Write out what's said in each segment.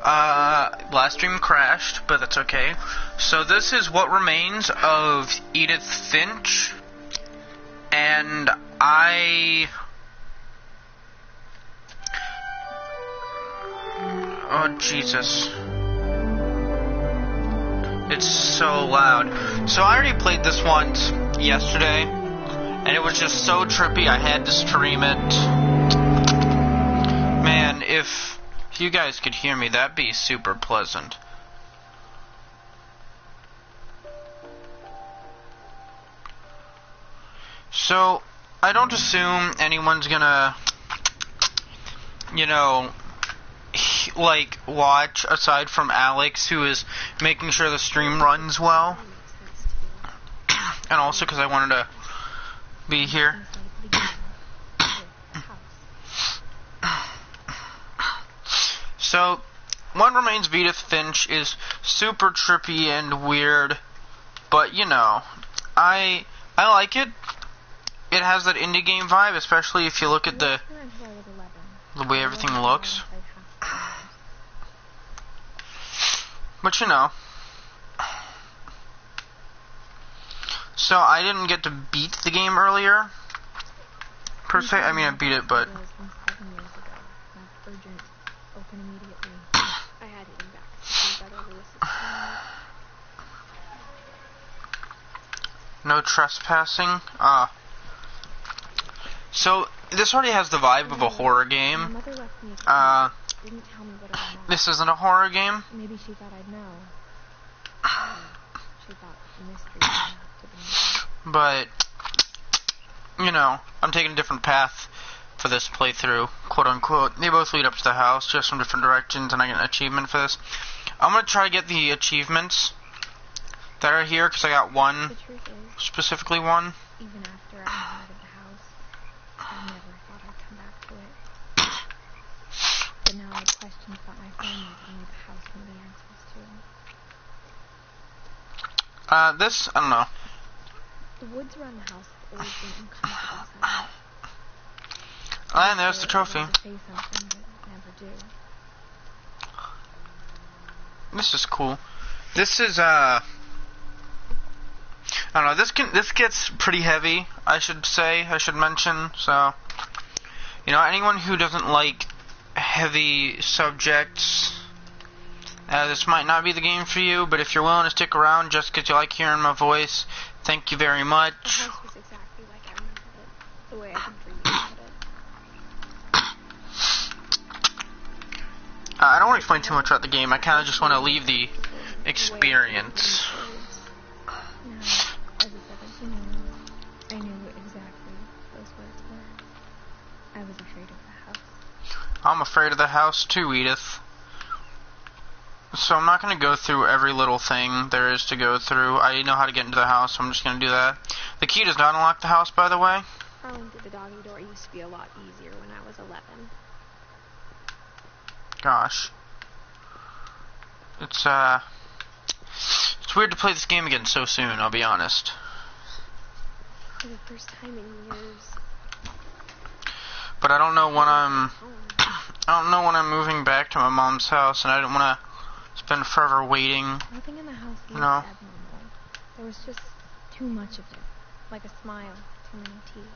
Last stream crashed, but that's okay. So this is what remains of Edith Finch, and oh Jesus. It's so loud. So I already played this once yesterday, and it was just so trippy I had to stream it. Man, if you guys could hear me, that'd be super pleasant. So, I don't assume anyone's gonna, you know, like, watch aside from Alex, who is making sure the stream runs well. And also because I wanted to be here. So, What Remains of Edith Finch is super trippy and weird, but you know, I like it. It has that indie game vibe, especially if you look at the way everything looks. But you know. So I didn't get to beat the game earlier, per se. I mean, I beat it, but no trespassing. So this already has the vibe of a horror game. This isn't a horror game. Maybe she thought I'd know. She thought the mystery would have to be. But you know, I'm taking a different path for this playthrough, quote unquote. They both lead up to the house, just from different directions, and I get an achievement for this. I'm gonna try to get the achievements that are here, because I got one, specifically one. Even after I got out of the house, I never thought I'd come back to it. But now I had questions about my family that need the house knew the answers to. This, I don't know. The woods around the house have always been uncomfortable somehow. And there's the trophy. This is cool. This is, I don't know, this gets pretty heavy, I should mention, so, you know, anyone who doesn't like heavy subjects, this might not be the game for you, but if you're willing to stick around just because you like hearing my voice, thank you very much. The house was exactly like I remembered it, the way I can dream about it. I don't want to explain too much about the game, I kind of just want to leave the experience. As a 17-year-old, I knew exactly those words were. I was afraid of the house. I'm afraid of the house too, Edith. So I'm not going to go through every little thing there is to go through. I know how to get into the house, so I'm just going to do that. The key does not unlock the house, by the way. Crawling through the doggy door used to be a lot easier when I was 11. Gosh. It's weird to play this game again so soon, I'll be honest. For the first time in years. But I don't know when I'm moving back to my mom's house, and I didn't want to spend forever waiting. Nothing in the house was No. abnormal. There was just too much of it. Like a smile, too many teeth.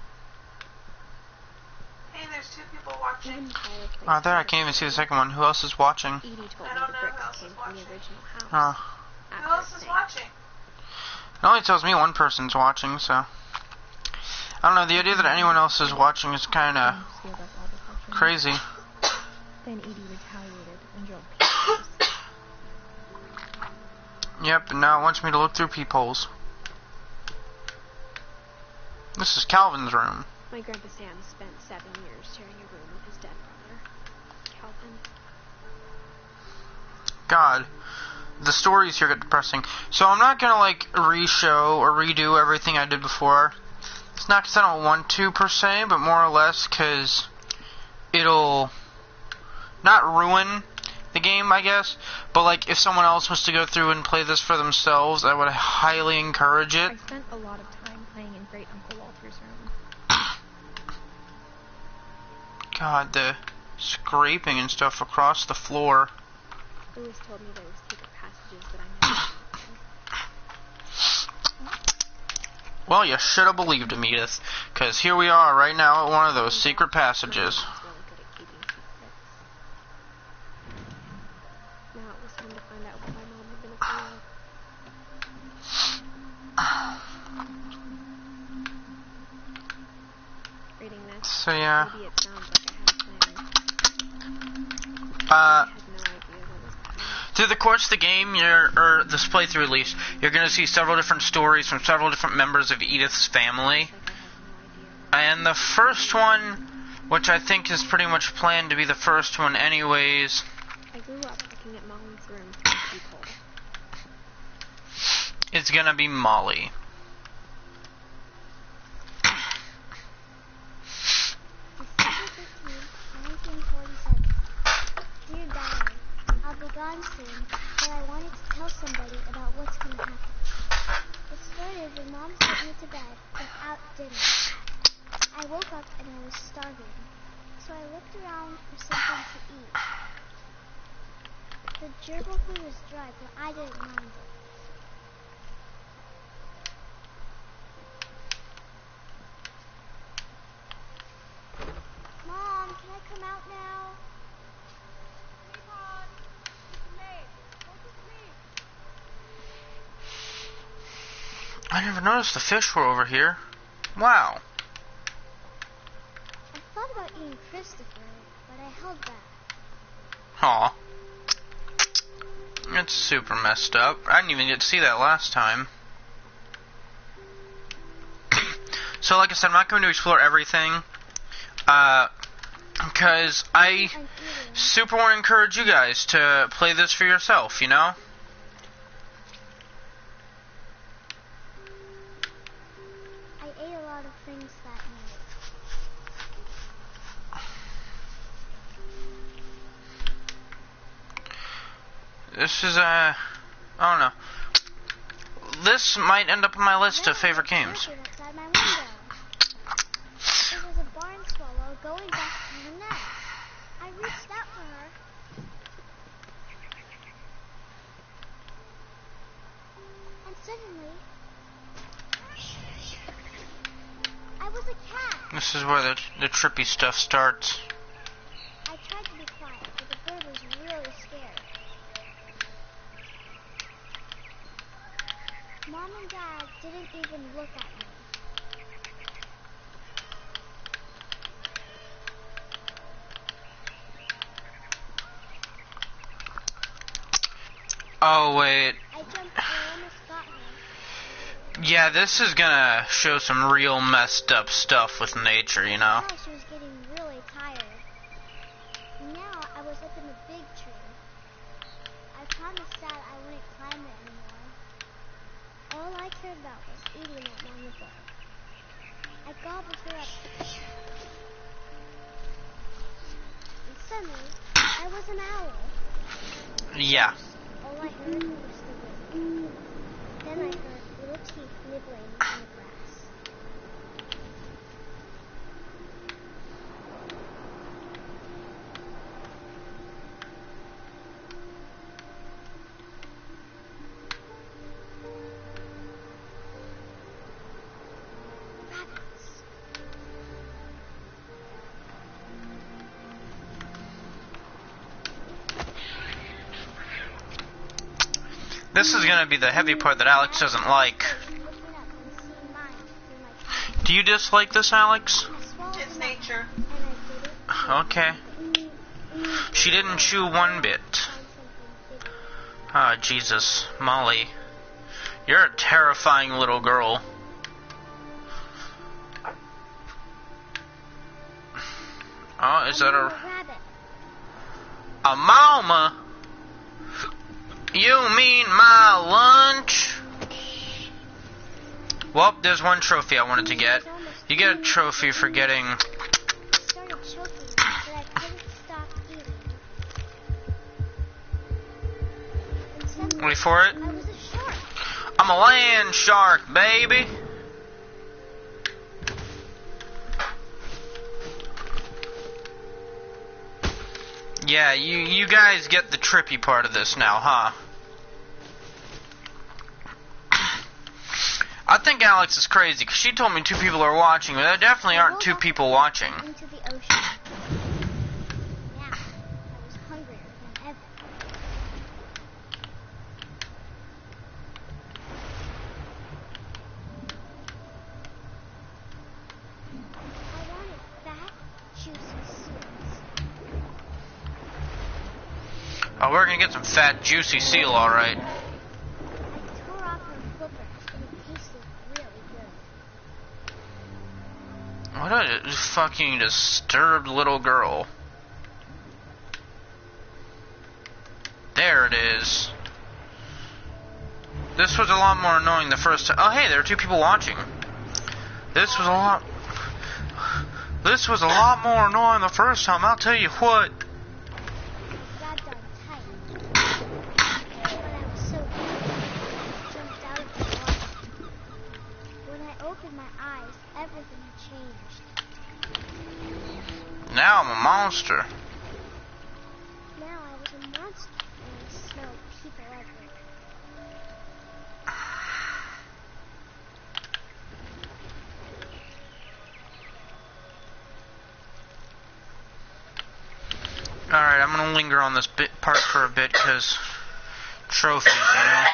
Hey, there's two people watching. Even the fireplace Oh, there, I can't even see the second one. Who else is watching? Edie told I me don't the know bricks who else came is from the watching. original house. Oh. Who else is watching? It only tells me one person's watching, so... I don't know, the idea that anyone else is watching is kinda crazy. Then Edie retaliated and drove peepholes. Yep, and now it wants me to look through peepholes. This is Calvin's room. My grandpa Sam spent 7 years sharing a room with his dead brother, Calvin. God. The stories here get depressing. So I'm not gonna, like, re-show or redo everything I did before. It's not because I don't want to, per se, but more or less because it'll not ruin the game, I guess, but, like, if someone else was to go through and play this for themselves, I would highly encourage it. I spent a lot of time playing in Great Uncle Walter's room. God, the scraping and stuff across the floor. Louis told me there were secret passages, but I never Well, you should have believed him, Edith, because here we are right now at one of those secret passages. My mom was really good at keeping secrets. Now it was time to find out what my mom had been afraid of. Reading this, So yeah, maybe it sounds like I had a plan. I had no idea what was happening. through the course of the game, or this playthrough at least, you're going to see several different stories from several different members of Edith's family. It's like I have no idea. And the first one, which I think is pretty much planned to be the first one anyways, I grew up looking at Molly's room through the peephole. is going to be Molly. December 15th, 1947. Dear Diary, I'll be gone soon, but I wanted to tell somebody about what's going to happen. It started when Mom sent me to bed without dinner. I woke up and I was starving, so I looked around for something to eat. The gerbil food was dry, but I didn't mind it. Mom, can I come out now? I never noticed the fish were over here. Wow. I thought about eating Christopher, but I held back. Aw. It's super messed up. I didn't even get to see that last time. So like I said, I'm not going to explore everything. Because I I'm eating. super want to encourage you guys to play this for yourself, you know? I ate a lot of things that night. This is I don't know. This might end up on my list Then of favorite I heard games. it outside my window. It was a barn swallow going back to her nest. I reached out for her. And suddenly, I was a cat. This is where the trippy stuff starts. I tried to be quiet, but the bird was really scared. Mom and Dad didn't even look at me. Oh wait. I jumped and I almost got her. Yeah, this is gonna show some real messed up stuff with nature, you know? Now she was getting really tired. Now I was up in the big tree. I promised Dad I wouldn't climb it anymore. All I cared about was eating that mama bug. I gobbled her up. And suddenly, I was an owl. Yeah. All I heard was the wind. Then I heard little teeth nibbling in the grass. Rabbits. This is gonna be the heavy part that Alex doesn't like. Looking up and seeing mine through my teeth. Do you dislike this, Alex? I swallowed It's them up, nature. and I did it. Okay. She didn't chew one bit. Find something bigger. Ah, Jesus. Molly. You're a terrifying little girl. Oh, is that A rabbit. a mama? You mean my lunch? Well, there's one trophy I wanted to get. You get a trophy for getting... I started choking, but I couldn't stop eating. And suddenly, Wait for it. I was a shark. I'm a land shark, baby. Yeah, you guys get the trippy part of this now, huh? I think Alex is crazy, because she told me 2 people are watching, but there definitely aren't 2 people watching. Into the ocean. Now, I was hungrier than ever. I wanted fat, juicy seals. Oh, we're gonna get some fat, juicy seal, alright. I tore off her flipper, and it tasted really good. What a fucking disturbed little girl. There it is. This was a lot more annoying the first time. Oh, hey, there are 2 people watching. This was a lot more annoying the first time, I'll tell you what. Grabbed on tight. But I was so happy, I jumped out of the water. When I opened my eyes, everything had changed. Now I'm a monster. Now I was a monster, and I smelled people everywhere. Alright, I'm gonna linger on this part for a bit, because trophies, you know?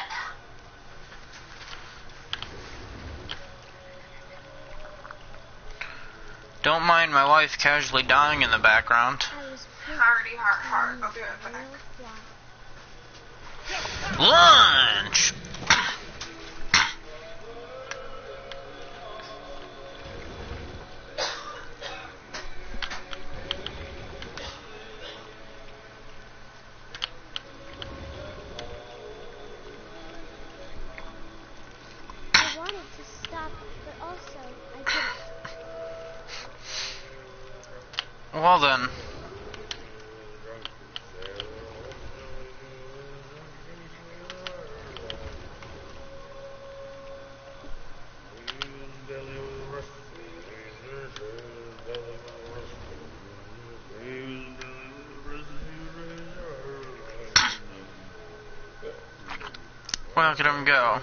Don't mind my wife casually dying in the background. I was pretty Hardy, heart. I'll be right back. real fly. Lunch! I wanted to stop, but also I didn't. Well then. Well, look at him go.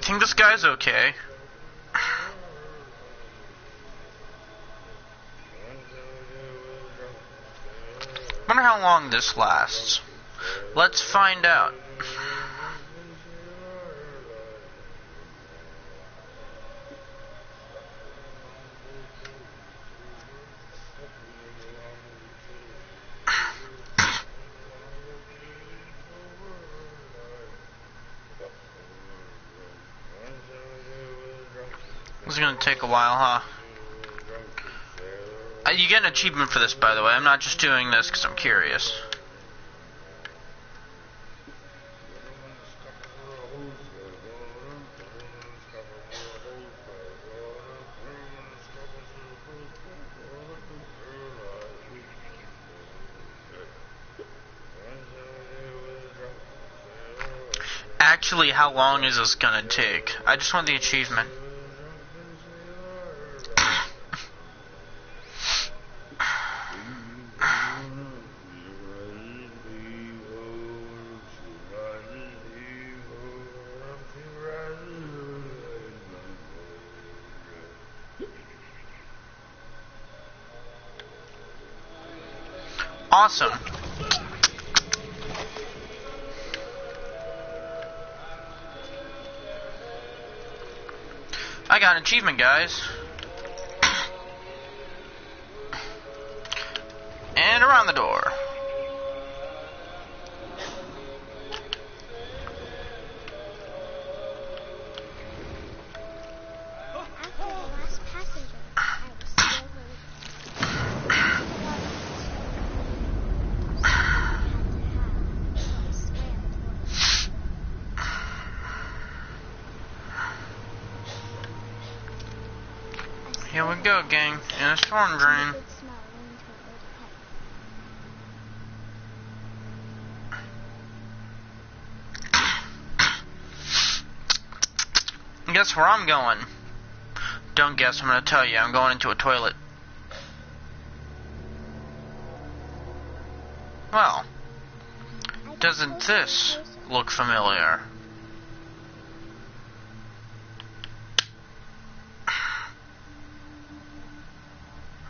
Think this guy's okay. Wonder how long this lasts. Let's find out. This is gonna take a while, huh? You get an achievement for this, by the way. I'm not just doing this because I'm curious. Actually, how long is this gonna take? I just want the achievement. Awesome. I got an achievement, guys. And around the door. After the last passenger, I was still Here we go, gang. In a storm drain. good smell went into an old pipe. Guess where I'm going? Don't guess, I'm gonna tell you. I'm going into a toilet. Well, doesn't this look familiar?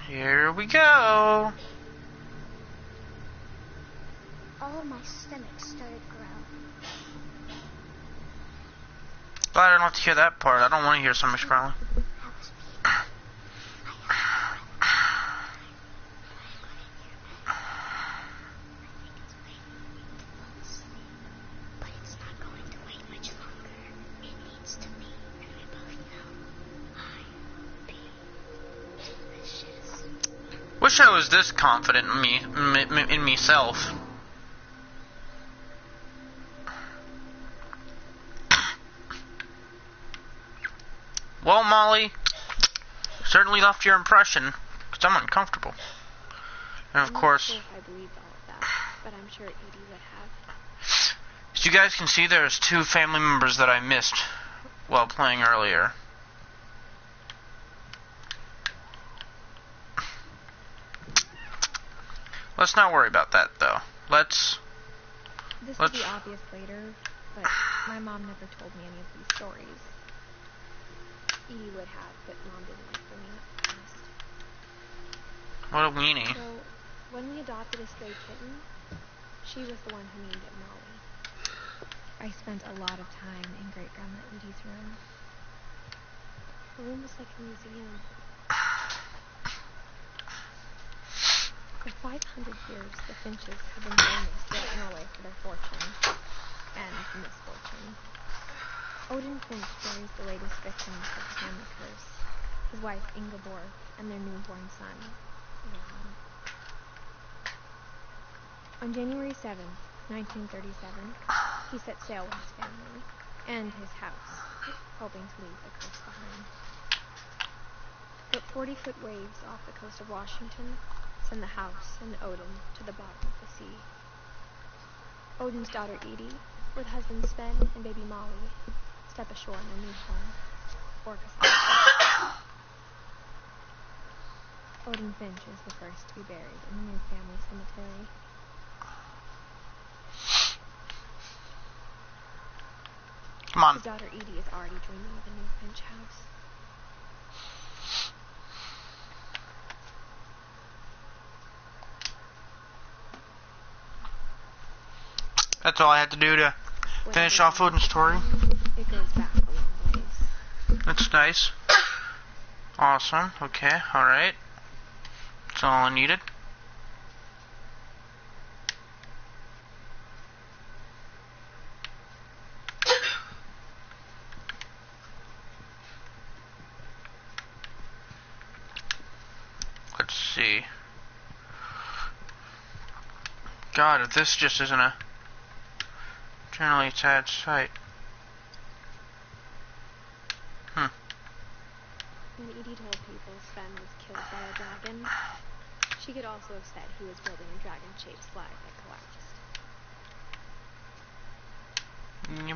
Here we go. All of my stomach started growling. Glad I don't have to hear that part. I don't want to hear so much growling. That was me. But it's not going to wait much longer. It needs to be, and we both know I'm being delicious. Wish I was this confident in myself. Well, Molly, certainly left your impression, because I'm uncomfortable. And of course, I'm not sure if I believed all of that, but I'm sure Edie would have. as you guys can see, there's 2 family members that I missed while playing earlier. Let's not worry about that, though. This will be obvious later, but my mom never told me any of these stories. Edie would have, but Mom didn't like bringing up the past. What a weenie. So, when we adopted a stray kitten, she was the one who named it Molly. I spent a lot of time in Great-Grandma Edie's room. The room was like a museum. For 500 years, the Finches have been famous throughout Norway for their fortune and misfortune. Odin Finch buries the latest victims of the family curse, his wife Ingeborg and their newborn son, Johan. On January 7th, 1937, he set sail with his family and his house, hoping to leave the curse behind. But 40-foot waves off the coast of Washington send the house and Odin to the bottom of the sea. Odin's daughter Edie, with husband Sven and baby Molly, step ashore in their new home, Orcas. Odin Finch is the first to be buried in the new family cemetery. Come on. His daughter Edie is already dreaming of a new Finch house. That's all I had to do to finish off Odin's story. It goes back a long ways. That's nice. Awesome. Okay, alright. That's all I needed. Let's see. God, if this just isn't a generally sad sight. When Edie told people Sven was killed by a dragon, she could also have said he was building a dragon-shaped slide that collapsed.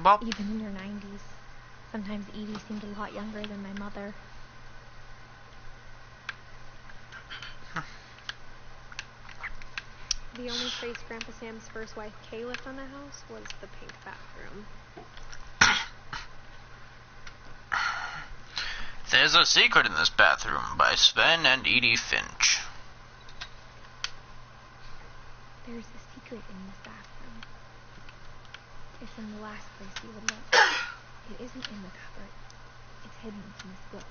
Well, Even in her 90s, sometimes Edie seemed a lot younger than my mother. The only trace Grandpa Sam's first wife Kay left on the house was the pink bathroom. There's a Secret in This Bathroom by Sven and Edith Finch. There's a secret in this bathroom. It's in the last place you would look. It isn't in the cupboard. It's hidden in this book.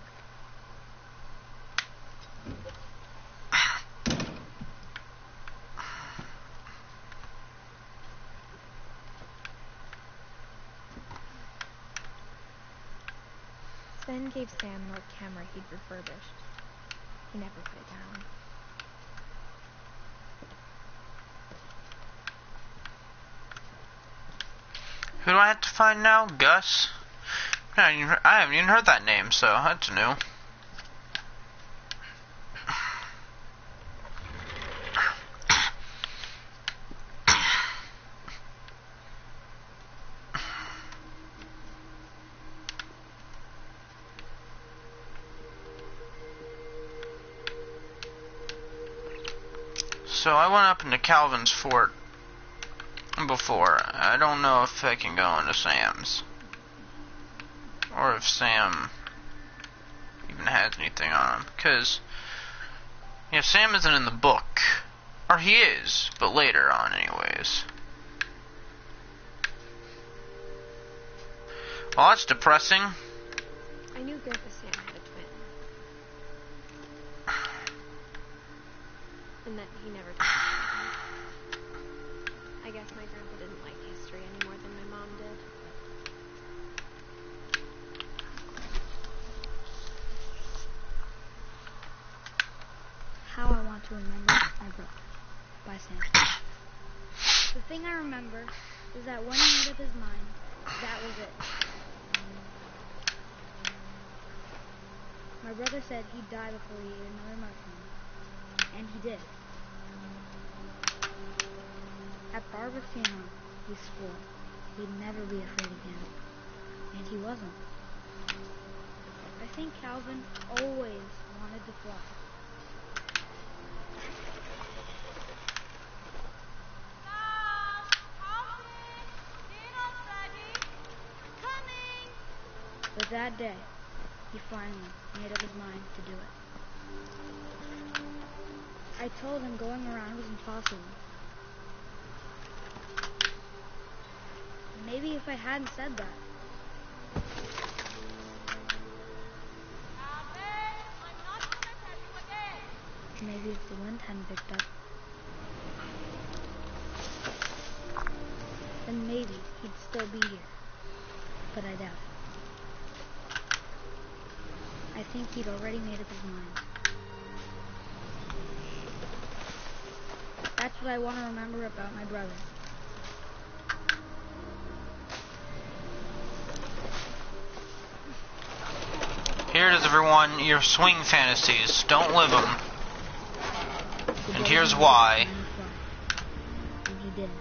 Sven gave Sam an old camera he'd refurbished. He never put it down. Who do I have to find now? Gus? I haven't even heard that name, so that's new. So I went up into Calvin's fort before. I don't know if I can go into Sam's. Or if Sam even has anything on him. Because, yeah, Sam isn't in the book. Or he is, but later on anyways. Well, that's depressing. I knew Grandpa Sam had a twin. And that he never told me. I guess my grandpa didn't like history any more than my mom did. How I Want to Remember My Brother by Sam. The thing I remember is that when he made up his mind, that was it. My brother said he'd die before he ate another mushroom. And he did. At Barbara's funeral, he swore he'd never be afraid again. And he wasn't. I think Calvin always wanted to fly. But that day, he finally made up his mind to do it. I told him going around was impossible. Maybe if I hadn't said that. Maybe if the wind hadn't picked up. Then maybe he'd still be here. But I doubt it. I think he'd already made up his mind. That's what I want to remember about my brother. Here it is, everyone. Your swing fantasies. Don't live them. And here's why. And he didn't.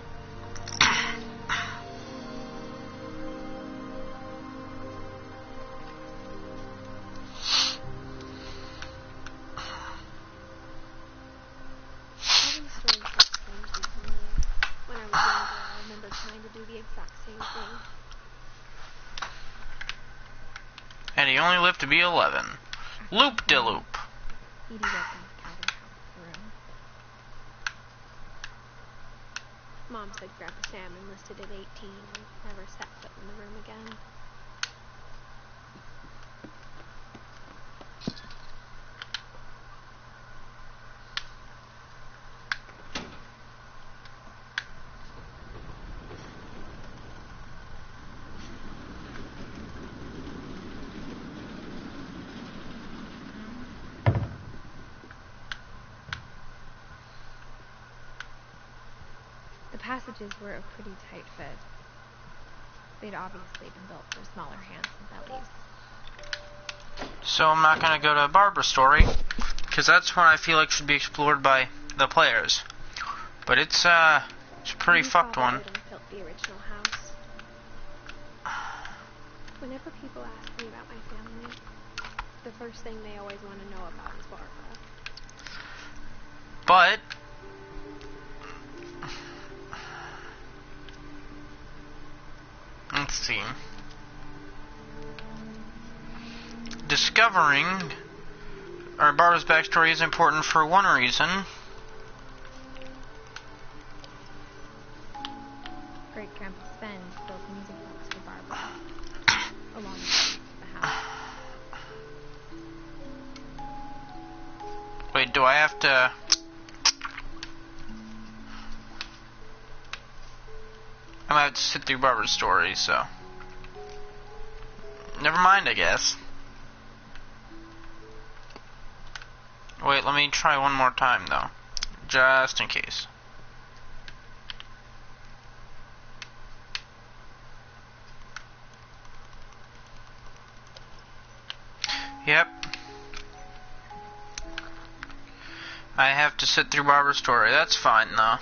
And he only lived to be 11. Loop-de-loop. Edie opened Calvin's room. Mom said Grandpa Sam enlisted at 18 and never set foot in the room again. The passages were a pretty tight fit. They'd obviously been built for smaller hands and bellies. So I'm not going to go to Barbara's story, because that's one I feel like should be explored by the players. But it's a pretty fucked one. Built the original house. Whenever people ask me about my family, the first thing they always want to know about is Barbara. But let's see. Discovering Barbara's backstory is important for one reason. Great Grandpa Sven built music books for Barbara, along with the house. Wait, do I have to... I'm gonna have to sit through Barbara's story, so... Never mind, I guess. Wait, let me try one more time, though. Just in case. Yep. I have to sit through Barbara's story. That's fine, though.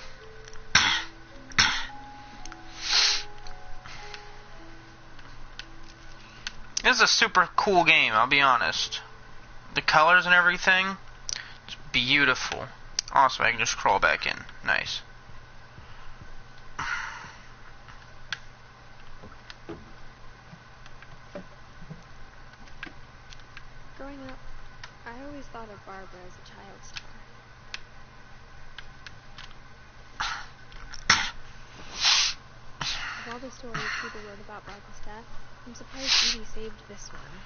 This is a super cool game, I'll be honest. The colors and everything, it's beautiful. Awesome, I can just crawl back in. Nice. Growing up, I always thought of Barbara as a child star. Of all the stories people wrote about Barbara's death, I'm surprised Edie saved this one.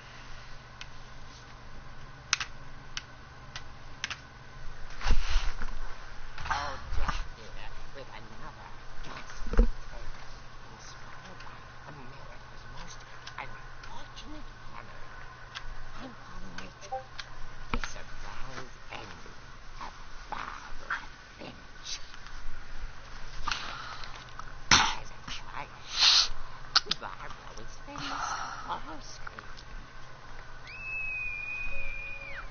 Oh, just here with another ghastly tale inspired by America's most unfortunate family. I'm calling it The Surprise Ending of Barbara Finch. As a child, Barbara was famous for her screaming.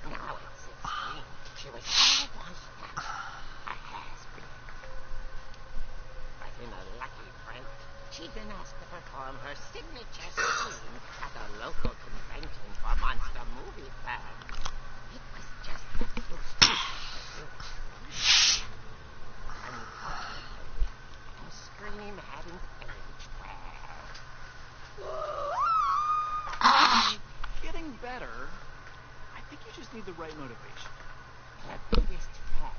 Now at 16, she was all washed up, a has-been. But in a lucky break, she'd been asked to perform her signature scene at a local convention for monster movie fans. It was just the boost of her youth. Unfortunately, her scream hadn't aged well. Getting better. I think you just need the right motivation. Her biggest fan,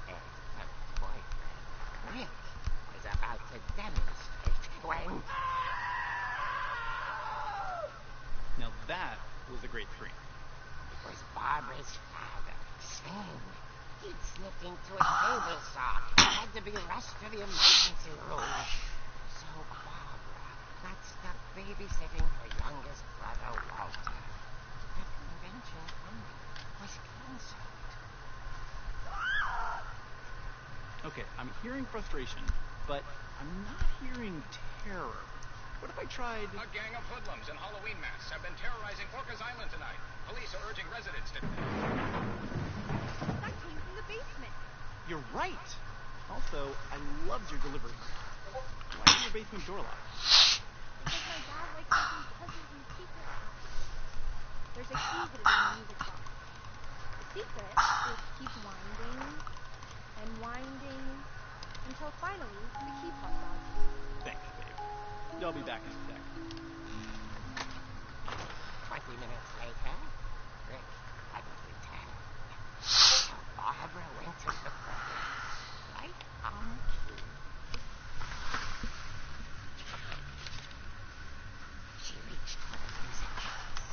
her boyfriend, Rick, was about to demonstrate when... Now that was a great scream. It was Barbara's father, Sven. He'd slipped into a table saw and had to be rushed to the emergency room. So Barbara got stuck babysitting her youngest brother, Walter. The convention coming was canceled. Okay, I'm hearing frustration, but I'm not hearing terror. What if I tried... A gang of hoodlums in Halloween masks have been terrorizing Orcas Island tonight. Police are urging residents to... That came from the basement. You're right! Also, I loved your delivery. Why is your basement door locked? Because my dad likes making puzzles and secrets. There's a key hidden in the music box. The secret is to keep winding and winding until finally the key pops out. Thanks, babe. I'll be back in a sec. 20 minutes later, Rick hadn't returned. So Barbara went to the bedroom, right on cue. She reached for the music box.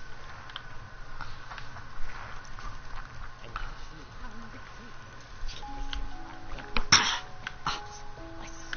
And as she wound the cable, she listened for Rick. The bass was so...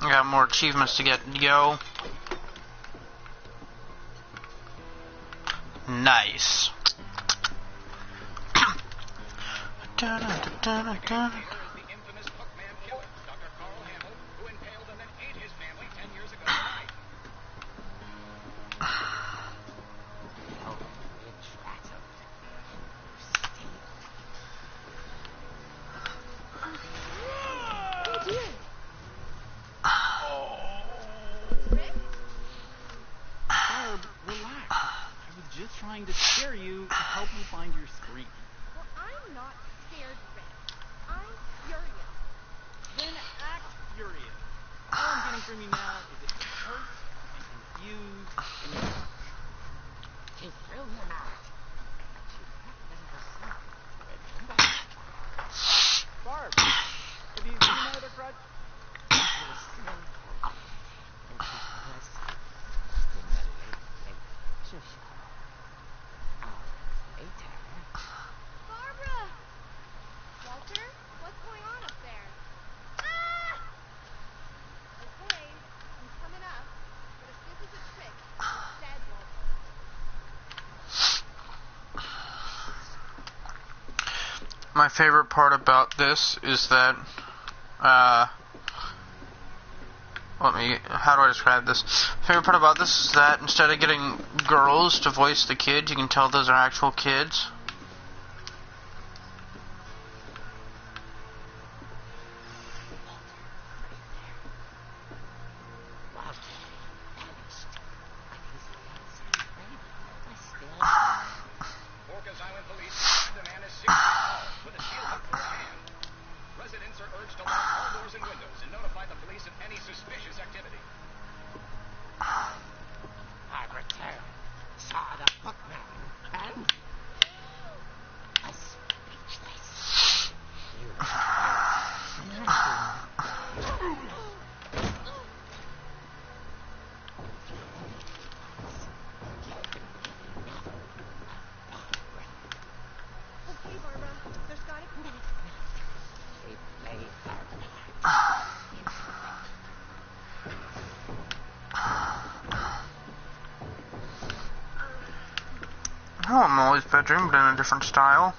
I got more achievements to get. Yo. Nice. Here is the infamous Hookman killer, Dr. Carl Hamill, who impaled and then ate his family 10 years ago tonight. The old bridge rattled. Steel. What are you doing? Barb, relax. I was just trying to scare you to help you find your scream. Well, I'm not scared, Rick. I'm furious. Then act furious. All I'm getting from you now is that you're hurt and confused and you're... She threw him out, but she kept them herself. Remember? Barb, have you seen my other crutch? He was still holding it, and she fell asleep in the late shusha. Hours later... Barbara! Walter, what's going on up there? Ah! Okay, I'm coming up. But if this is a trick, you're dead, Walter. my favorite part about this is that, how do I describe this? Favorite part about this is that instead of getting girls to voice the kids, you can tell those are actual kids. Orcas Island police find a man is 6 feet tall with a steel hook for a hand. Residents are urged to lock all doors and windows and notify the police of any suspicious activity. I returned, saw the bookman, and was speechless. You Okay, Barbara. There's gotta be... She played her part. I want Molly's bedroom, but in a different style.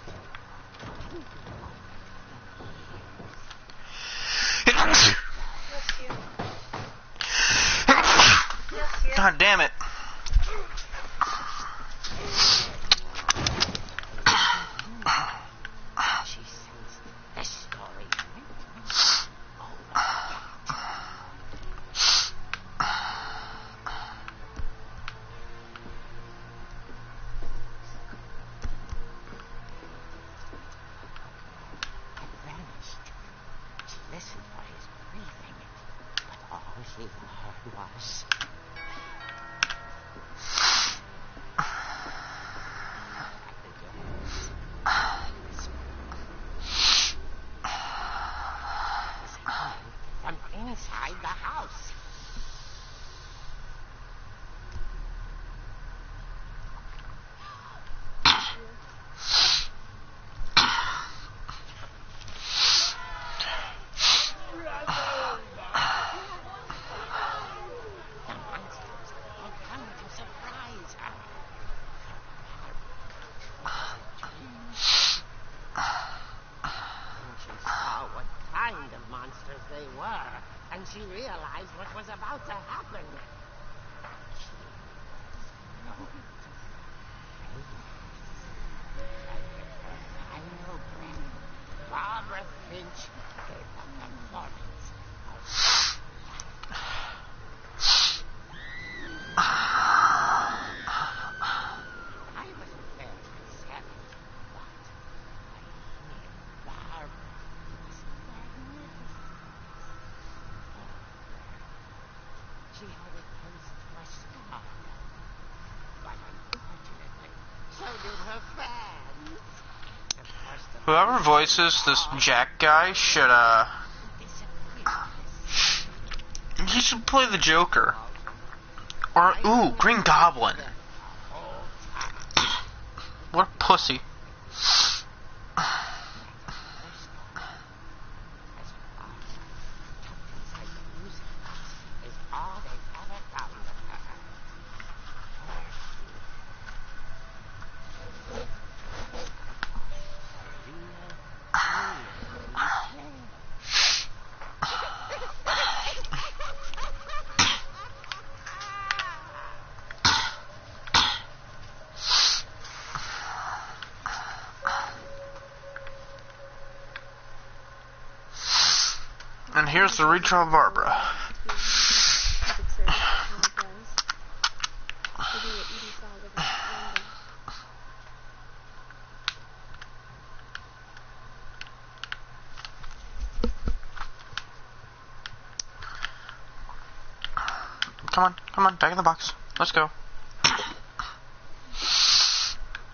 God damn it. She sensed this story over again. Had vanished. She listened for his breathing, but all she heard was... at the doors. Is coming from inside the house. The monsters had come to surprise her. And she saw what kind of monsters they were, and she realized what was about to happen. She was going to and with her final breath, Barbara Finch gave a performance of I wasn't there myself, but I hear Barbara was magnificent. She had a taste for stardom, but unfortunately, so did her fans. And first of all, Whoever voices this Jack guy should, disappeared. he should play the Joker. Or, ooh, Green Goblin. What a pussy. And here's the retrial of Barbara. Come on, back in the box. Let's go. I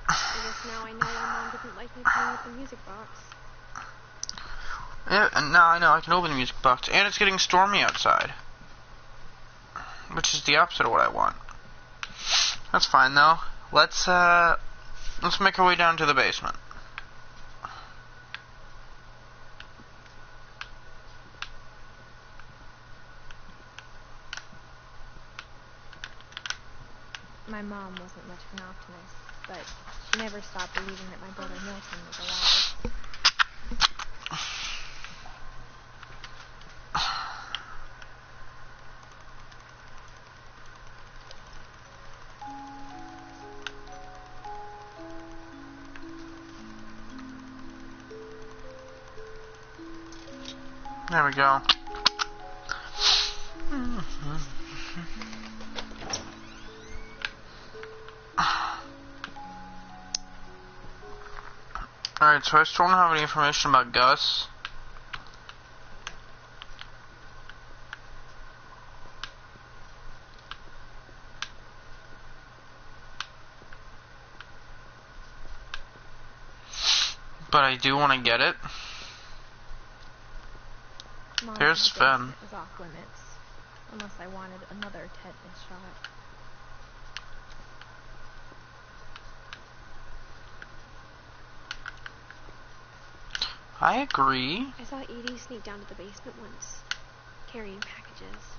guess now I know why Mom didn't like me playing with the music box. Yeah, and now I know I can open the music box, and it's getting stormy outside. Which is the opposite of what I want. That's fine though. Let's make our way down to the basement. My mom wasn't much of an optimist, but she never stopped believing that my brother Milton was alive. There we go. Alright, so I still don't have any information about Gus. But I do want to get it. Mom There's said Finn. it was off limits, unless I wanted another tetanus shot. I agree. I saw Edie sneak down to the basement once, carrying packages.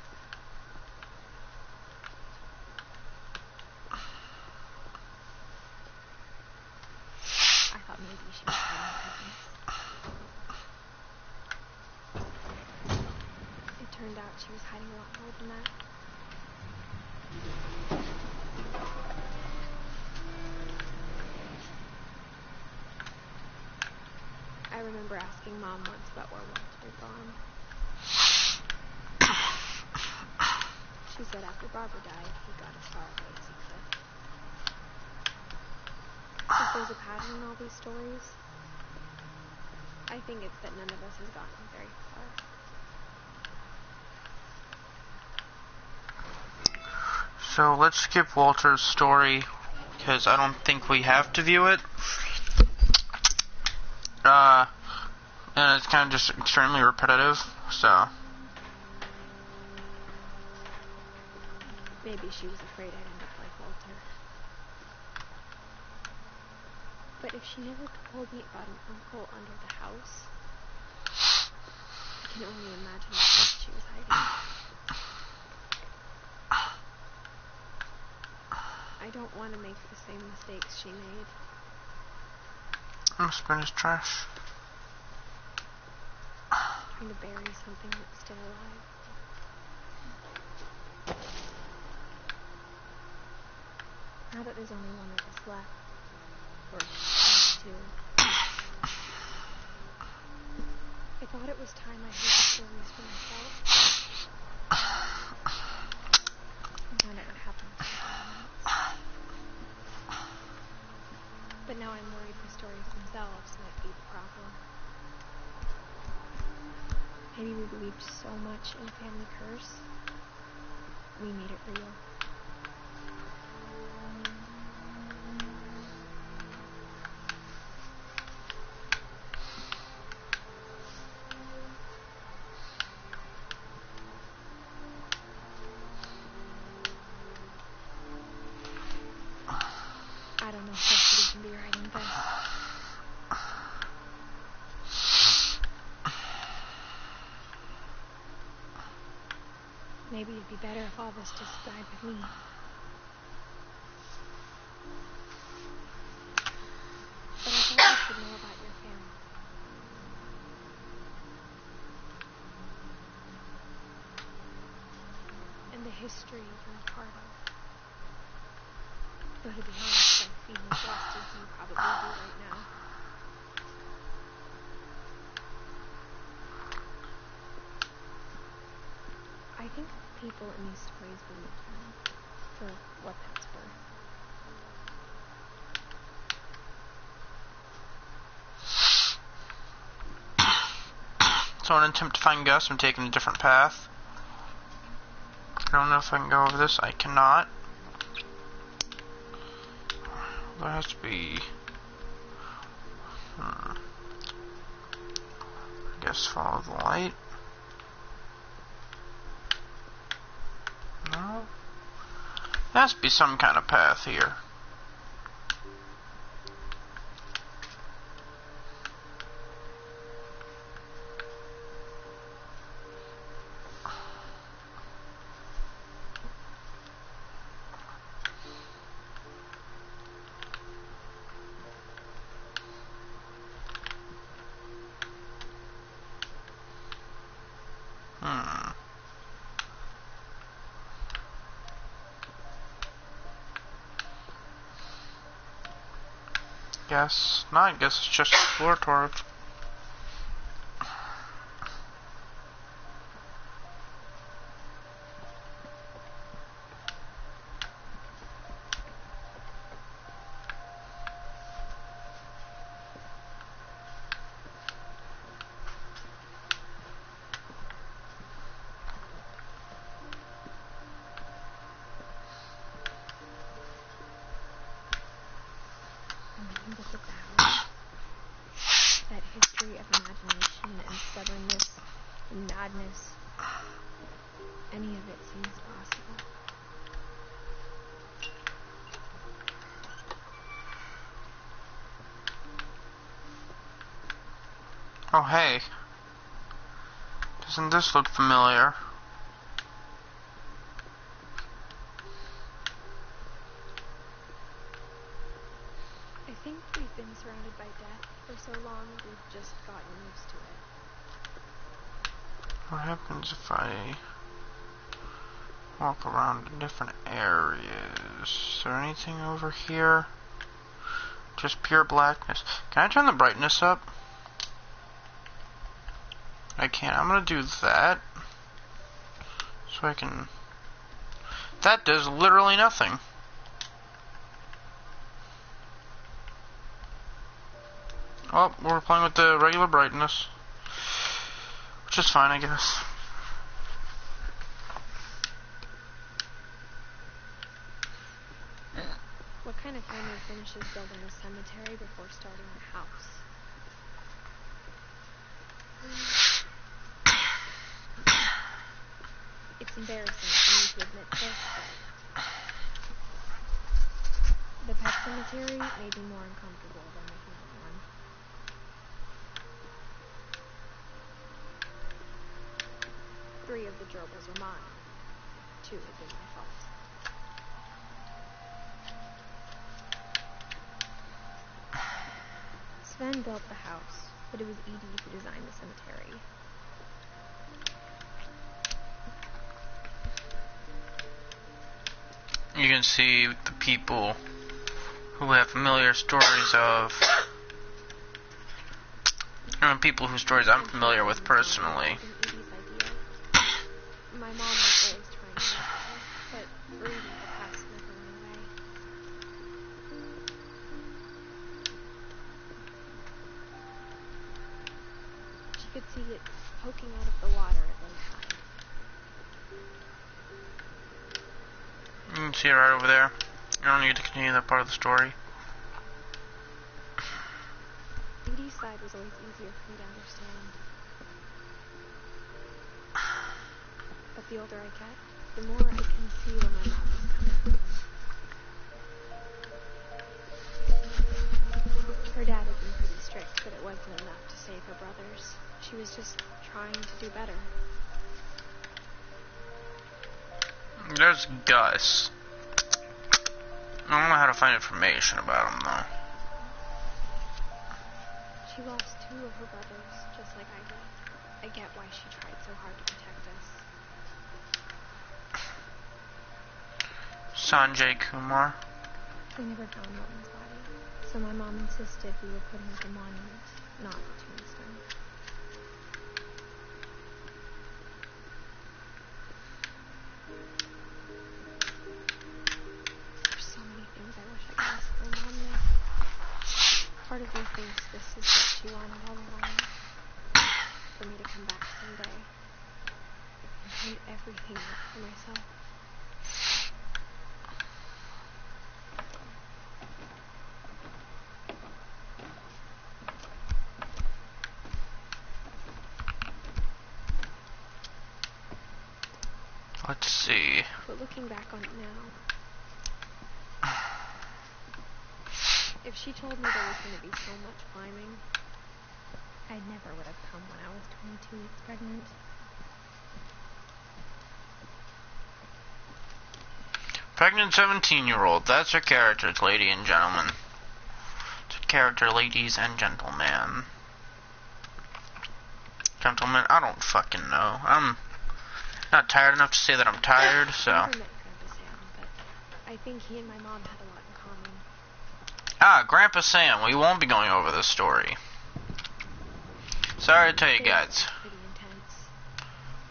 I thought maybe she was hiding presents. It turned out she was hiding a lot more than that. I remember asking Mom once about where Walter had gone. She said after Barbara died, he got his far away secret. If there's a pattern in all these stories, I think it's that none of us has gotten very far. So let's skip Walter's story, because I don't think we have to view it. And it's kind of just extremely repetitive, so. Maybe she was afraid I'd end up like Walter. But if she never told me about an uncle under the house, I can only imagine what else she was hiding. I don't want to make the same mistakes she made. I'm gonna spin his trash. Trying to bury something that's still alive. Now that there's only one of us left, or two, I thought it was time I heard the stories for myself. And found out what happened to the elements. But now I'm worried the stories themselves might be the problem. Maybe we believed so much in a family curse, we made it real. I don't know if I should even be writing this. Maybe it'd be better if all this just died with me. But I thought you should know about your family. And the history you're a part of. Though to be honest, I feel just as you probably do right now. I think people in these stories believe them, for what that's worth. So in an attempt to find Gus, I'm taking a different path. I don't know if I can go over this. I cannot. There has to be... I guess follow the light. No. There has to be some kind of path here. Guess not. I guess it's just exploratory. madness. Any of it seems possible. Oh, hey. Doesn't this look familiar? I think we've been surrounded by death for so long we've just gotten used to it. What happens if I walk around different areas? Is there anything over here? Just pure blackness. Can I turn the brightness up? I can't. I'm gonna do that. So I can... That does literally nothing. Oh, we're playing with the regular brightness. Which is fine, I guess. What kind of family finishes building a cemetery before starting a house? It's embarrassing for me to admit this, but the pet cemetery made me more uncomfortable than making one. Three of the gerbils are mine. 2 have been my fault. Sven built the house, but it was Edie who designed the cemetery. You can see the people who have familiar stories of... people whose stories I'm familiar with personally. My mom was always trying to make better, but Rudy, the past never went away. She could see it poking out of the water at low tide. You can see it right over there. You don't need to continue that part of the story. Edie's side was always easier for me to understand. But the older I get, the more I can see where my mom was coming from. Her dad had been pretty strict, but it wasn't enough to save her brothers. She was just trying to do better. There's Gus. I don't know how to find information about him, though. She lost 2 of her brothers, just like I did. I get why she tried so hard to protect us. Sanjay Kumar. We never found Martin's body, so my mom insisted we were putting up a monument, not a tombstone. There's so many things I wish I could ask my mom now. Part of me thinks this is what she wanted all along. For me to come back someday and hate everything up for myself. Let's see. But looking back on it now, if she told me there was going to be so much climbing, I never would have come when I was 22 weeks pregnant. Pregnant 17-year-old. That's her character, ladies and gentlemen. It's a character, ladies and gentlemen. Gentlemen, I don't fucking know. I'm not tired enough to say that I'm tired, so... I never met Grandpa Sam, but I think he and my mom had a lot in common. Ah, Grandpa Sam. We won't be going over this story. Sorry to tell you guys. Pretty intense.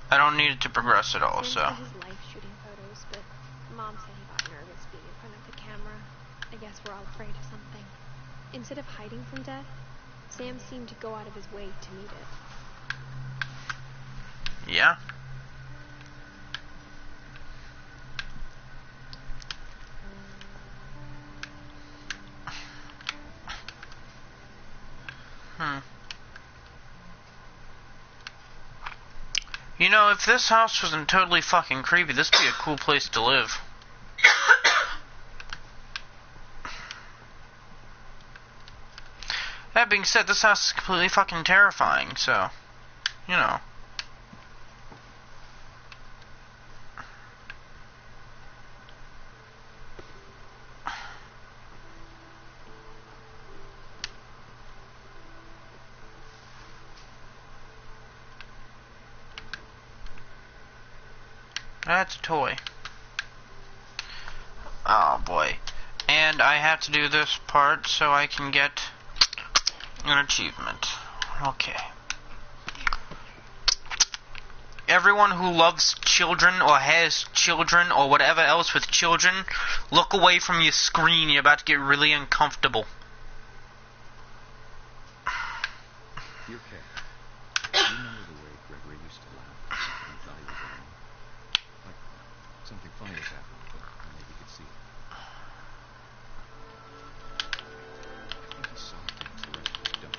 I don't need it to progress at all, Sam so... spent his life shooting photos, but Mom said he got nervous being in front of the camera. I guess we're all afraid of something. Instead of hiding from death, Sam seemed to go out of his way to meet it. Yeah? You know, if this house wasn't totally fucking creepy, this would be a cool place to live. That being said, this house is completely fucking terrifying, so, you know. That's a toy. Oh boy. And I have to do this part so I can get an achievement. Okay. Everyone who loves children or has children or whatever else with children, look away from your screen. You're about to get really uncomfortable. You okay? Do you remember the way Gregory used to laugh when he thought he was alone? Like something funny was happening, but only he could see it. I think he saw things the rest of us don't.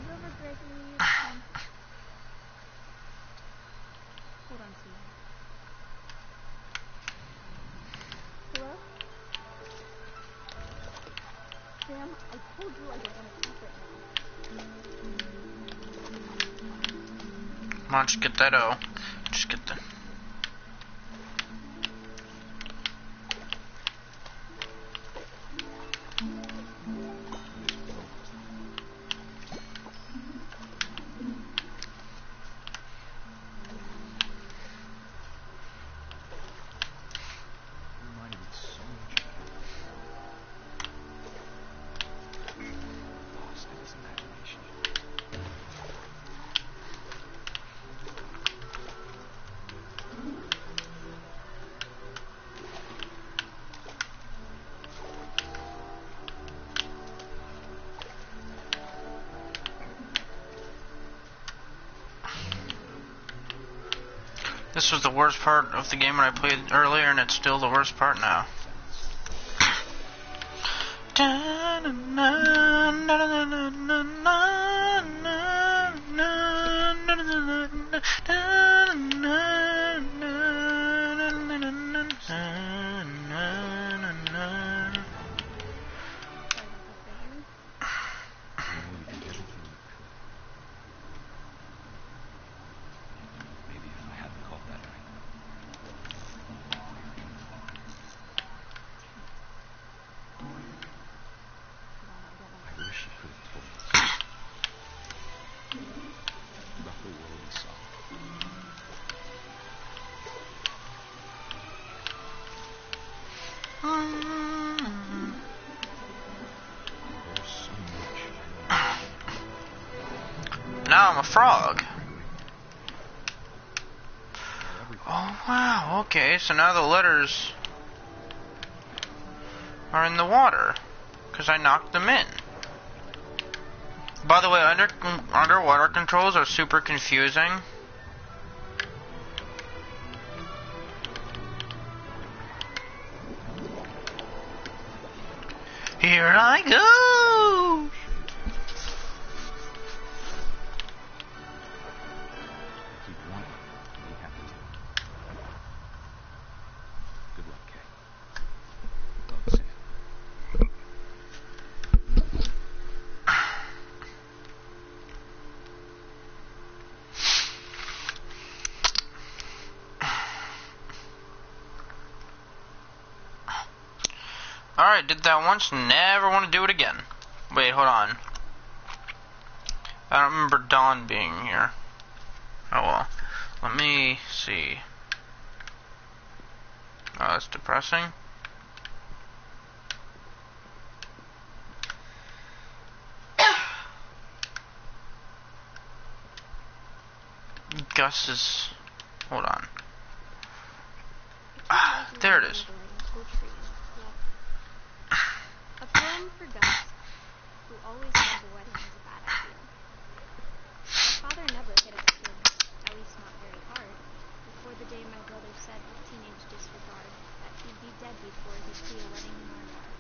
Remember Gregory? Hold on, sweetie. Hello? Sam, I told you I don't want to talk right now. Come on, just get that O. Just get the... Reminded me so much of him. Lost in his imagination. This was the worst part of the game when I played earlier, and it's still the worst part now. Maybe if I hadn't called that night. I wish he could have told us about the world he saw. There's so much I don't know. Now I'm a frog. Everything. Oh wow, okay, so now the letters are in the water, because I knocked them in. By the way, underwater controls are super confusing. Here I go! Keep wanting to be happy. Good luck, Kay. Love, Sam. Alright, did that once, never want to do it again. Wait, hold on. I don't remember Dawn being here. Oh well. Let me see. Oh, that's depressing. Gus is... Hold on. There it is. Into a tree. Yep. A poem for Gus, who always said the wedding was a bad idea. My father never hit us kids, at least not very hard, before the day my brother said with teenage disregard that he'd be dead before he'd see a wedding in our yard.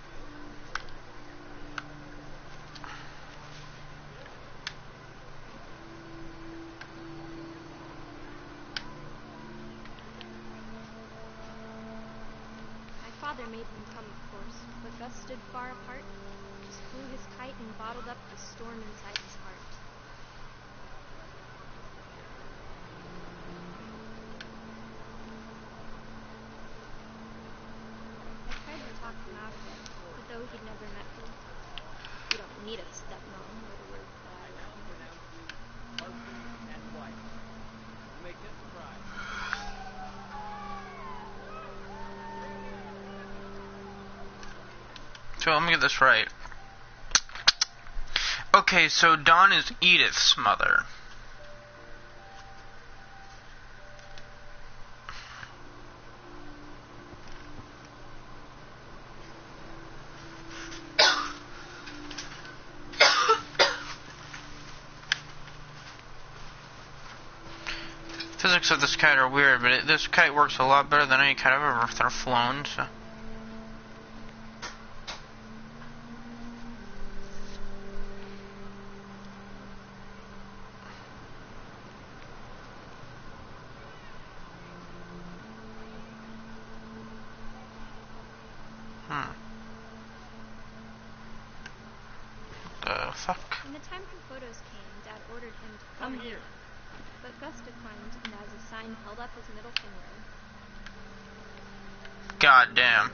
My father made him come, of course, but Gus stood far apart, just flew his kite and bottled up the storm inside his heart. I tried to talk him out of it, but though he'd never met me, you don't need a stepmom. I now pronounce you husband and wife. You may kiss the bride. So let me get this right. Okay, so Dawn is Edith's mother. Physics of this kite are weird, but this kite works a lot better than any kite I've ever flown, so. The fuck? When the time for photos came, Dad ordered him to come here. But Gus declined, and as a sign held up his middle finger. God damn.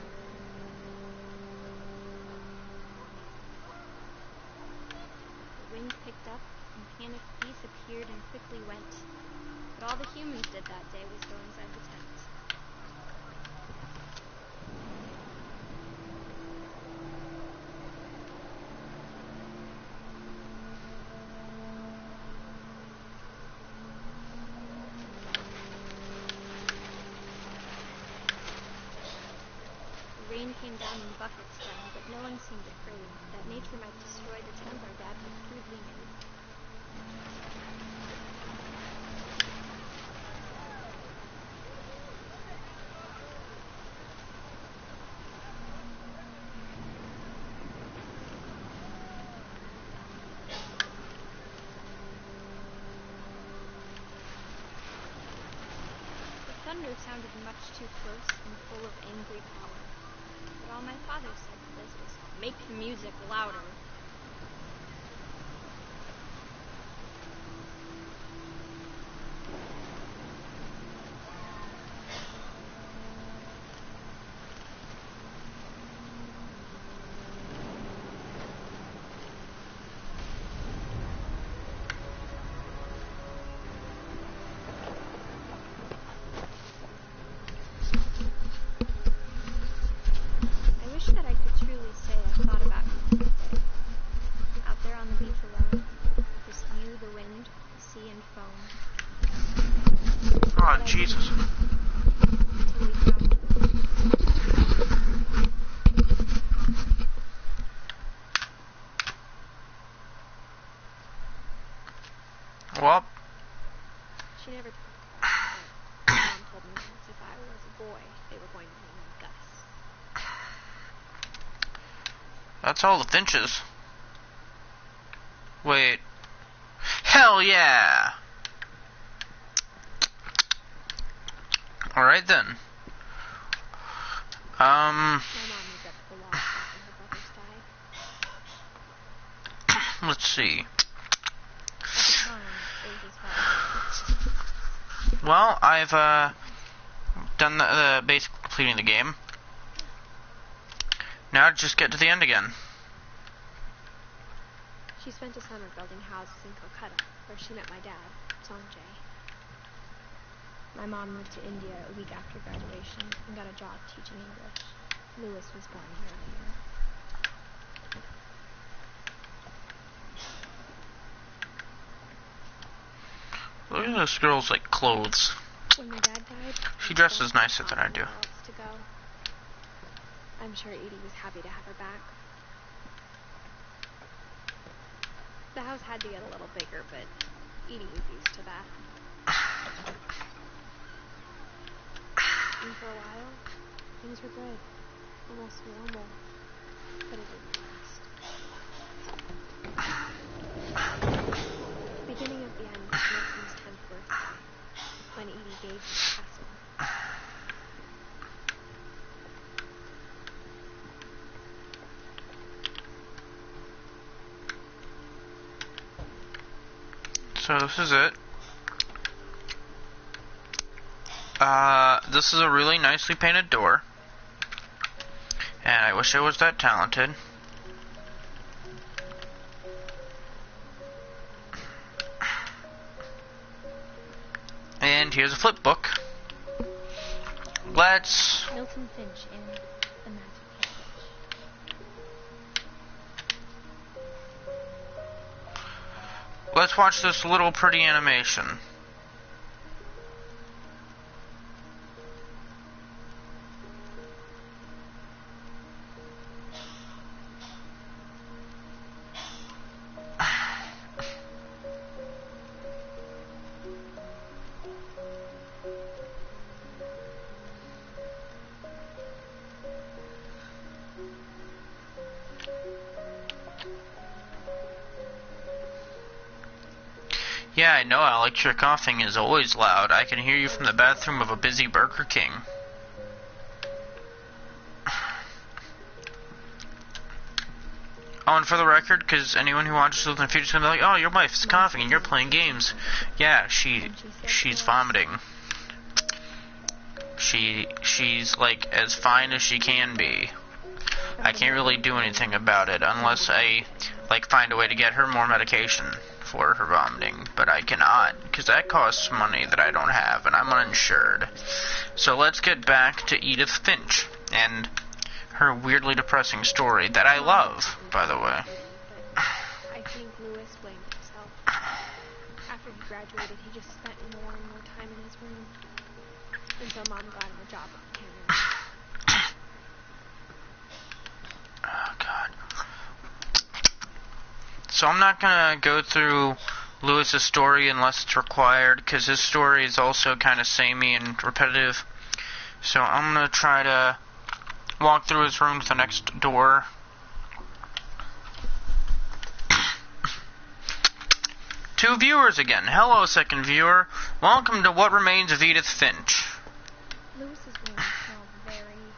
The wind picked up, and panicked geese appeared and quickly went. But all the humans did that day was go inside the tent. The rain came down in buckets then, but no one seemed afraid that nature might destroy the tent our dad had crudely made. The thunder sounded much too close and full of angry power. But all my father said to this was, "Make the music louder." I wish that I could truly say I thought about you that day. Out there on the beach alone, just you, the wind, the sea, and foam. Oh, Jesus. Until we found you. Well, She never talked about it, but Mom told me once if I was a boy, they were going to name him Gus. that's all the Finches. Wait. Hell yeah! Alright then. My mom regretted the loss after her brothers died. Let's see. At the time, it was hard. Well, I've done the basically completing the game. Now just get to the end again. She spent a summer building houses in Calcutta, where she met my dad, Sanjay. My mom moved to India a week after graduation and got a job teaching English. Louis was born a year later. Look at this girl's like clothes. When my dad died, She dresses nicer than I do. nowhere else to go. I'm sure Edie was happy to have her back. The house had to get a little bigger, but Edie was used to that. And for a while, things were good. Almost normal. But it didn't last. Beginning of the end of Nelson's 10th birthday, when Edie gave his castle. So this is it. This is a really nicely painted door. And I wish I was that talented. And here's a flip book. Let's... Milton Finch in The Magic Carriage. Let's watch this little pretty animation. Yeah, I know, Alex, your coughing is always loud. I can hear you from the bathroom of a busy Burger King. Oh, and for the record, because anyone who watches this in the future is going to be like, oh, your wife is coughing and you're playing games. Yeah, she's vomiting. She's, like, as fine as she can be. I can't really do anything about it unless I, like, find a way to get her more medication for her vomiting, but I cannot, because that costs money that I don't have, and I'm uninsured. So let's get back to Edith Finch, and her weirdly depressing story, that I love, by the way. I think Lewis blamed himself. After he graduated, he just spent more and more time in his room, until Mom got him a job at the cannery. Oh, God. So I'm not going to go through Lewis's story unless it's required, because his story is also kind of samey and repetitive. So I'm going to try to walk through his room to the next door. Two viewers again. Hello, second viewer. Welcome to What Remains of Edith Finch. Lewis's room smelled very,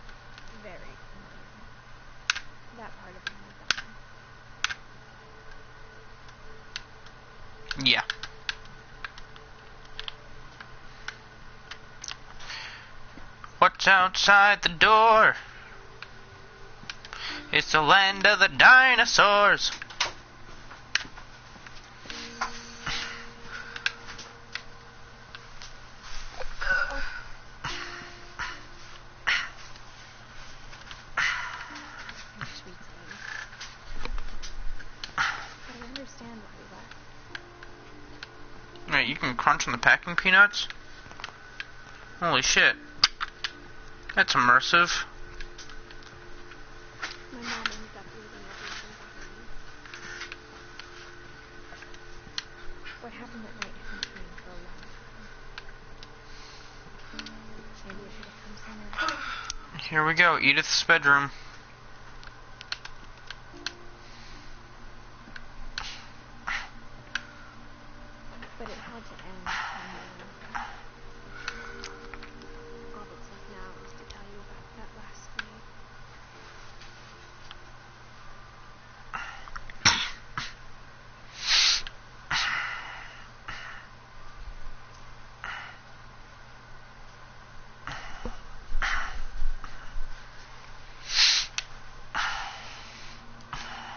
very familiar. That part of him was gone. Yeah. What's outside the door? It's the land of the dinosaurs. Sweet thing. I don't understand why we left. Wait, you can crunch on the packing peanuts? Holy shit. That's immersive. My mom ended up leaving everything behind. What happened that night hasn't been for a long time. Maybe I should have come sooner. Here we go, Edith's bedroom. But it had to end somehow. All that's left now is to tell you about that last night.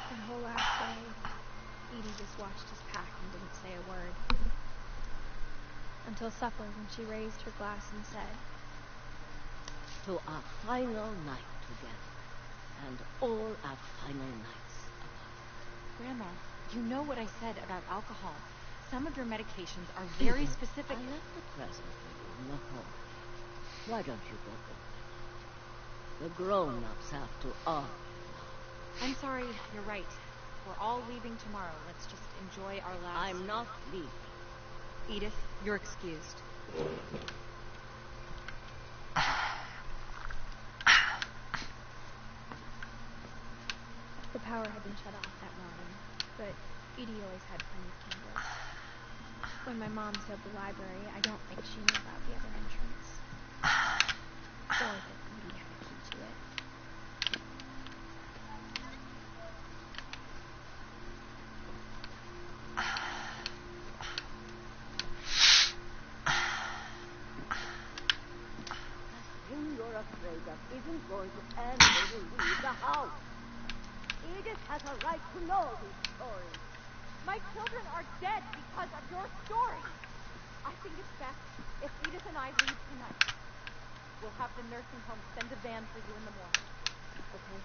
The whole last day, Edie just watched us pack and didn't say a word. Until supper, when she raised her glass and said, To our final night together, and all our final nights apart. Grandma, you know what I said about alcohol. Some of your medications are very specific. I left the present for you in the hall. Why don't you go over? The grown-ups have to opt. I'm sorry, you're right. We're all leaving tomorrow. Let's just enjoy our last... I'm not leaving. Edith, you're excused. The power had been shut off that morning, but Edie always had plenty of candles. When my mom sealed the library, I don't think she knew about the other entrance. Or that Edie had a key to it. The thing you're afraid of isn't going to end when you leave the house. Edith has a right to know these stories. My children are dead because of your story. I think it's best if Edith and I leave tonight. We'll have the nursing home send a van for you in the morning. Okay.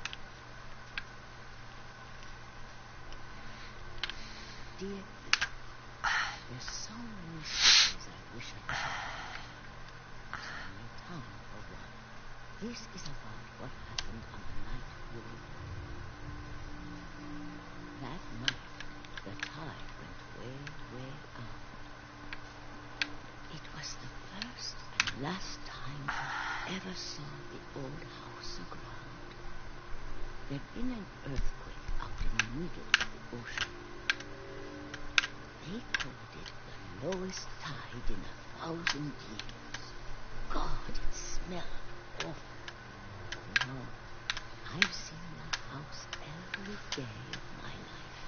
Dear Edith, there's so many stories I wish I could tell. There's only time for one. This is about what happened on the night you were born. That night, the tide went way, way out. It was the first and last time I ever saw the old house aground. There'd been an earthquake out in the middle of the ocean. They called it the lowest tide in 1,000 years. God, it smelled awful. No, I've seen that house every day of my life.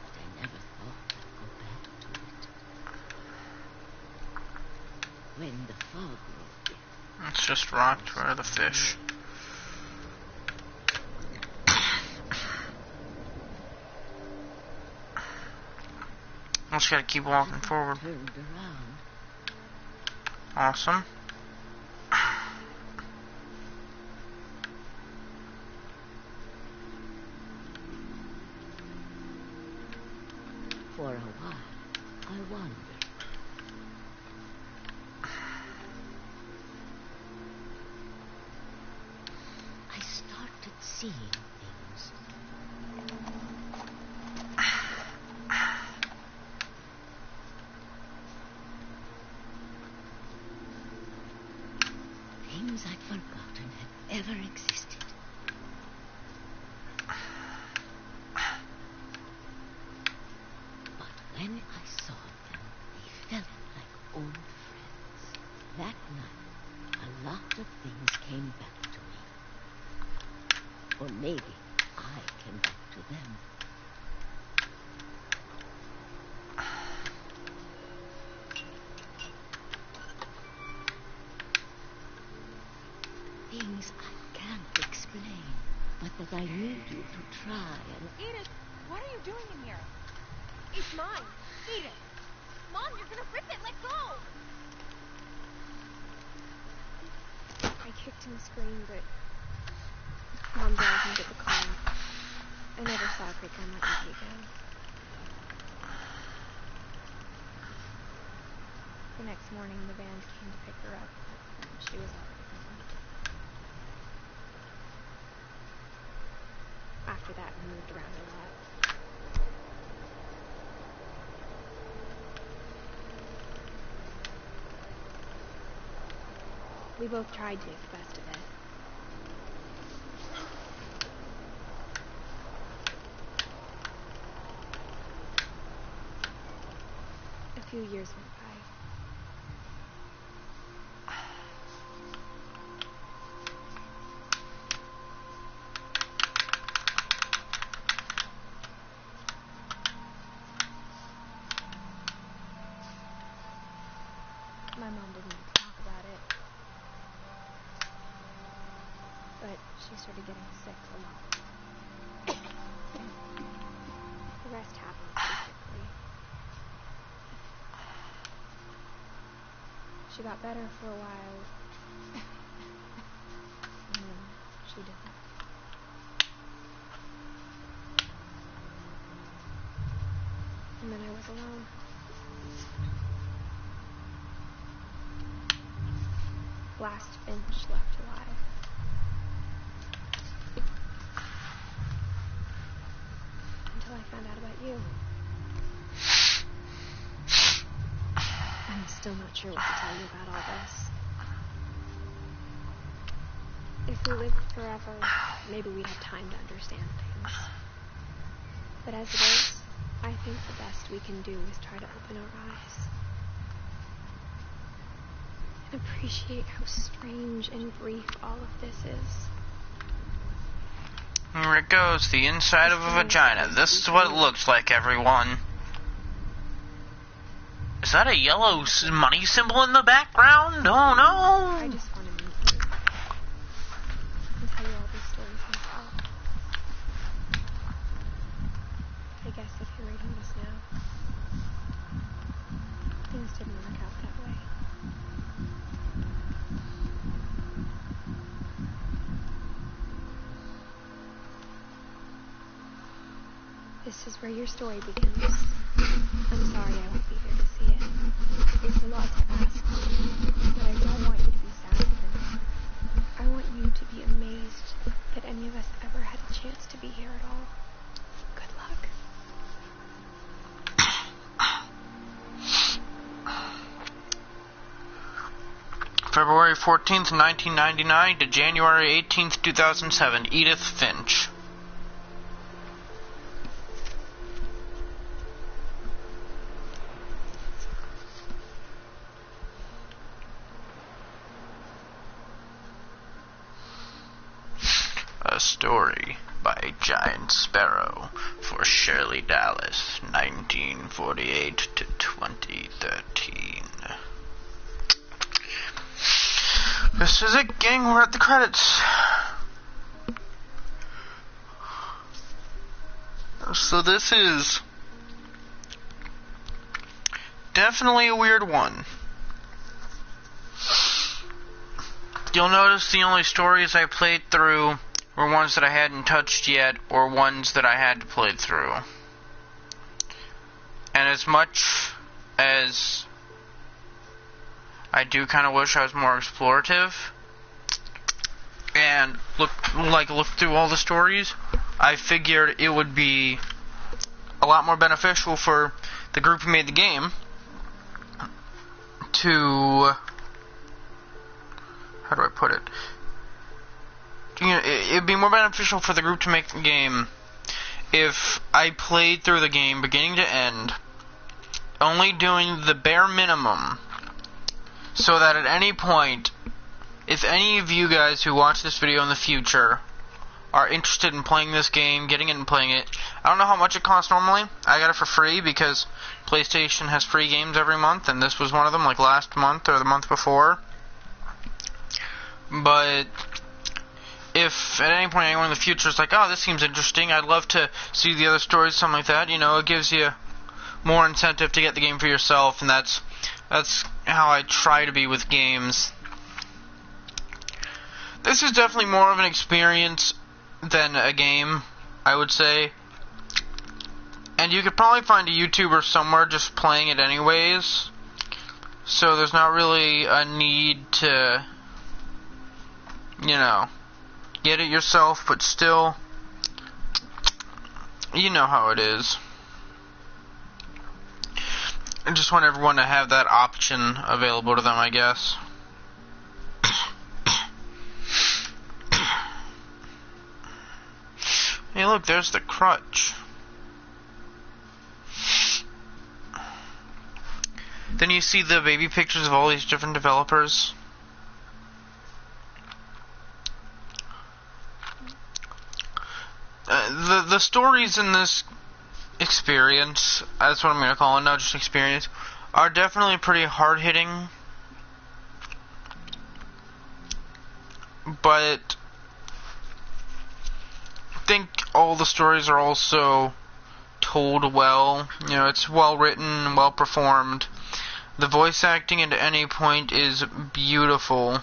But I never thought I'd go back to it. When the fog rolled in, It's just rocked for the fish. I just gotta keep walking forward. turned around. Awesome. For a while, I wondered. I started seeing things. Things I'd forgotten had ever existed. But when I saw them, they felt like old friends. That night, a lot of things came back to me. Or maybe I came back to them. Things I can't explain, but that I need you to try and... Edith, what are you doing in here? It's mine. Edith. Mom, you're gonna rip it. Let go. I kicked and screamed, but Mom dragged me to the car. I never saw a quick gun like that again. The next morning, the van came to pick her up. She was already gone. After that, we moved around a lot. We both tried to make the best of it. A few years went by. My mom didn't want to talk about it. But she started getting sick a lot. The rest happened pretty quickly. She got better for a while. And then she didn't. And then I was alone. last Finch left alive. Until I found out about you. I'm still not sure what to tell you about all this. If we lived forever, maybe we'd have time to understand things. But as it is, I think the best we can do is try to open our eyes. And appreciate how strange and brief all of this is. Here it goes, the inside of a vagina. This is what it looks like, everyone. Is that a yellow money symbol in the background? Oh no! I just want to meet you. And tell you all these stories myself. I guess if you're reading this now, things didn't work out that way. This is where your story begins. I'm sorry I won't be here to see it. It's a lot to ask, but I don't want you to be sad for me. I want you to be amazed that any of us ever had a chance to be here at all. Good luck. February 14th, 1999 to January 18th, 2007. Edith Finch. A story by Giant Sparrow for Shirley Dallas, 1948 to 2013. This is it, gang. We're at the credits. So this is definitely a weird one. You'll notice the only stories I played through were ones that I hadn't touched yet, or ones that I had to play through. And as much as I do kind of wish I was more explorative and look through all the stories, I figured it would be a lot more beneficial for the group who made the game to, how do I put it? You know, it'd be more beneficial for the group to make the game if I played through the game beginning to end, only doing the bare minimum, so that at any point, if any of you guys who watch this video in the future are interested in playing this game, getting it and playing it, I don't know how much it costs normally. I got it for free because PlayStation has free games every month, and this was one of them, like last month or the month before. But if at any point anyone in the future is like, oh, this seems interesting, I'd love to see the other stories, something like that, you know, it gives you more incentive to get the game for yourself, and that's how I try to be with games. This is definitely more of an experience than a game, I would say. And you could probably find a YouTuber somewhere just playing it anyways, so there's not really a need to, you know, get it yourself, but still, you know how it is. I just want everyone to have that option available to them, I guess. Hey, look, there's the crutch. Then you see the baby pictures of all these different developers. The stories in this experience, that's what I'm going to call it, not just experience, are definitely pretty hard-hitting. But I think all the stories are also told well. You know, it's well written, well performed. The voice acting at any point is beautiful.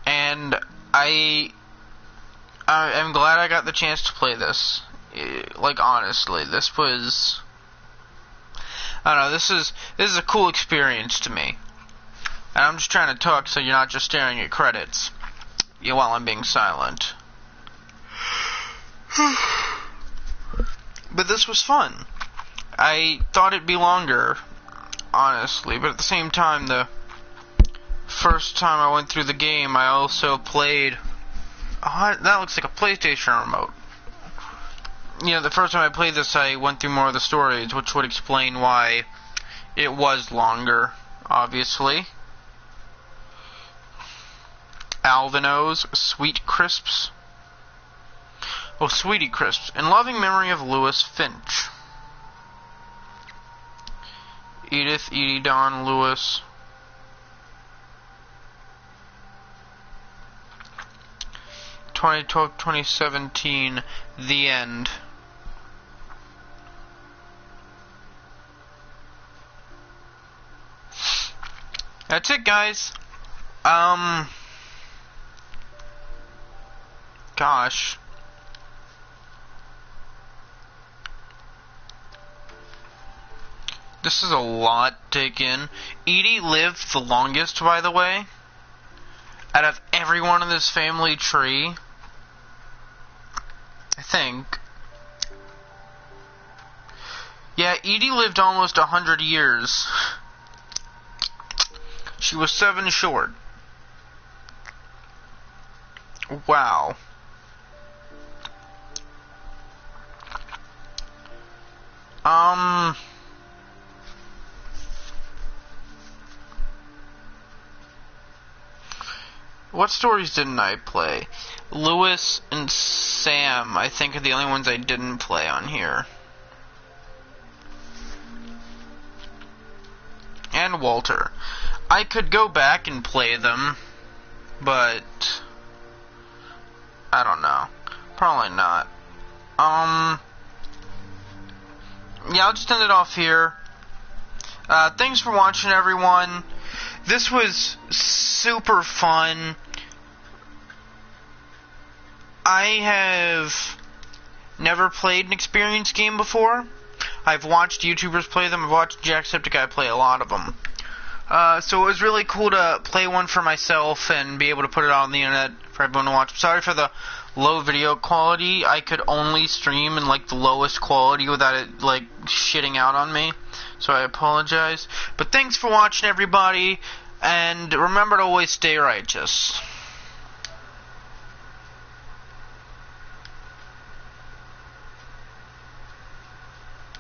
And I'm glad I got the chance to play this. Like, honestly, this was I don't know, this is a cool experience to me. And I'm just trying to talk so you're not just staring at credits while I'm being silent. But this was fun. I thought it'd be longer, honestly, but at the same time, the first time I went through the game, I also played... Oh, that looks like a PlayStation remote. You know, the first time I played this, I went through more of the stories, which would explain why it was longer, obviously. Alvino's Sweet Crisps. Oh, Sweetie Crisps. In loving memory of Lewis Finch. Edith, Edie, Don, Lewis. 2012, 2017, the end. That's it, guys. Gosh. This is a lot to take in. Edie lived the longest, by the way, out of everyone in this family tree. I think. Yeah, Edie lived almost 100 years. She was 7 short. Wow. What stories didn't I play? Lewis and Sam, I think, are the only ones I didn't play on here. And Walter. I could go back and play them, but I don't know. Probably not. Yeah, I'll just end it off here. Thanks for watching, everyone. This was super fun. I have never played an experience game before. I've watched YouTubers play them. I've watched Jacksepticeye play a lot of them. So it was really cool to play one for myself and be able to put it on the internet for everyone to watch. Sorry for the low video quality. I could only stream in like the lowest quality without it like shitting out on me. So I apologize. But thanks for watching, everybody. And remember to always stay righteous.